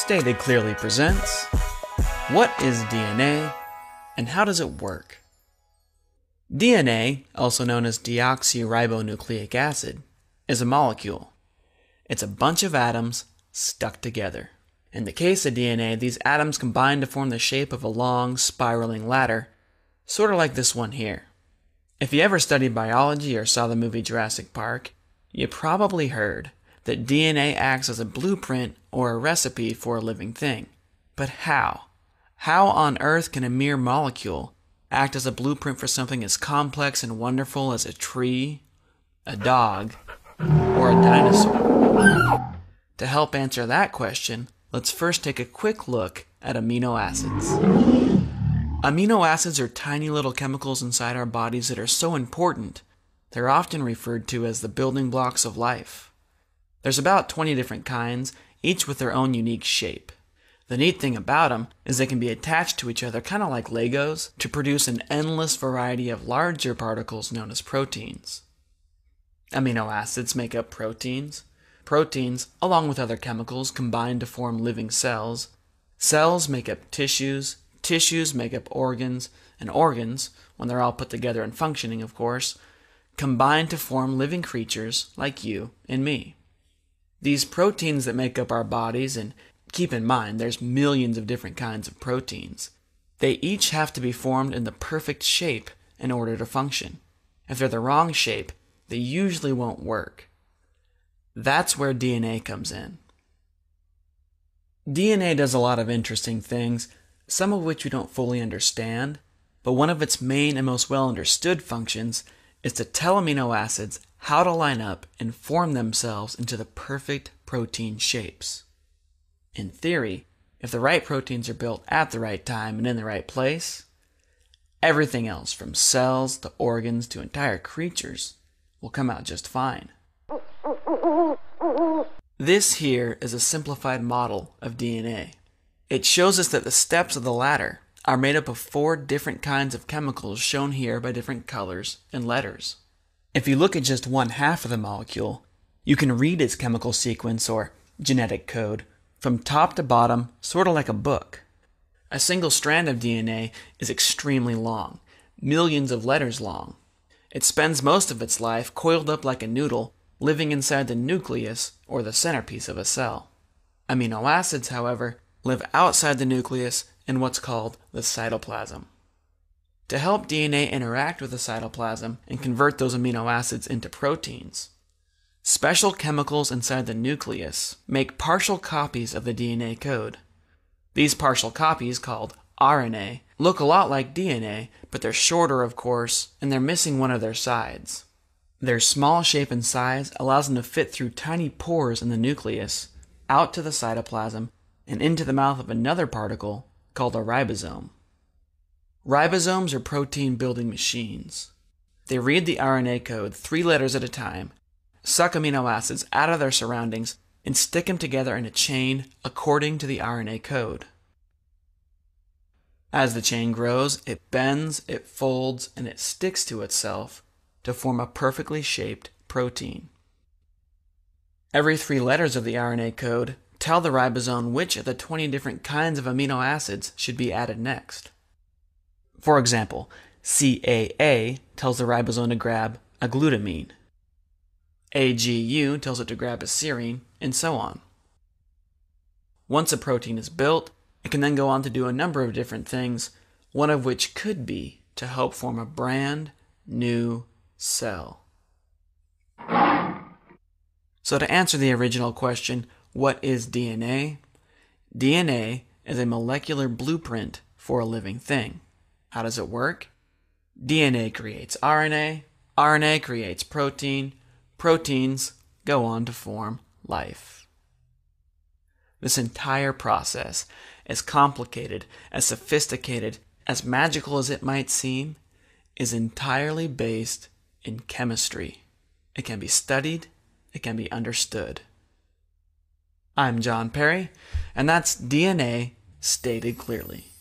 Stated Clearly presents, what is DNA and how does it work? DNA, also known as deoxyribonucleic acid, is a molecule. It's a bunch of atoms stuck together. In the case of DNA, these atoms combine to form the shape of a long, spiraling ladder, sort of like this one here. If you ever studied biology or saw the movie Jurassic Park, you probably heard that DNA acts as a blueprint or a recipe for a living thing. But how? How on earth can a mere molecule act as a blueprint for something as complex and wonderful as a tree, a dog, or a dinosaur? To help answer that question, let's first take a quick look at amino acids. Amino acids are tiny little chemicals inside our bodies that are so important, they're often referred to as the building blocks of life. There's about 20 different kinds, each with their own unique shape. The neat thing about them is they can be attached to each other kind of like Legos to produce an endless variety of larger particles known as proteins. Amino acids make up proteins. Proteins, along with other chemicals, combine to form living cells. Cells make up tissues. Tissues make up organs. And organs, when they're all put together and functioning, of course, combine to form living creatures like you and me. These proteins that make up our bodies, and keep in mind there's millions of different kinds of proteins, they each have to be formed in the perfect shape in order to function. If they're the wrong shape, they usually won't work. That's where DNA comes in. DNA does a lot of interesting things, some of which we don't fully understand, but one of its main and most well understood functions is to tell amino acids how to line up and form themselves into the perfect protein shapes. In theory, if the right proteins are built at the right time and in the right place, everything else from cells to organs to entire creatures will come out just fine. This here is a simplified model of DNA. It shows us that the steps of the ladder are made up of 4 different kinds of chemicals shown here by different colors and letters. If you look at just one half of the molecule, you can read its chemical sequence or genetic code from top to bottom, sort of like a book. A single strand of DNA is extremely long, millions of letters long. It spends most of its life coiled up like a noodle, living inside the nucleus or the centerpiece of a cell. Amino acids, however, live outside the nucleus in what's called the cytoplasm. To help DNA interact with the cytoplasm and convert those amino acids into proteins, special chemicals inside the nucleus make partial copies of the DNA code. These partial copies, called RNA, look a lot like DNA, but they're shorter, of course, and they're missing one of their sides. Their small shape and size allows them to fit through tiny pores in the nucleus, out to the cytoplasm, and into the mouth of another particle called a ribosome. Ribosomes are protein-building machines. They read the RNA code 3 letters at a time, suck amino acids out of their surroundings, and stick them together in a chain according to the RNA code. As the chain grows, it bends, it folds, and it sticks to itself to form a perfectly shaped protein. Every 3 letters of the RNA code tell the ribosome which of the 20 different kinds of amino acids should be added next. For example, CAA tells the ribosome to grab a glutamine. AGU tells it to grab a serine, and so on. Once a protein is built, it can then go on to do a number of different things, one of which could be to help form a brand new cell. So to answer the original question, what is DNA? DNA is a molecular blueprint for a living thing. How does it work? DNA creates RNA, RNA creates protein, proteins go on to form life. This entire process, as complicated, as sophisticated, as magical as it might seem, is entirely based in chemistry. It can be studied, it can be understood. I'm John Perry, and that's DNA stated clearly.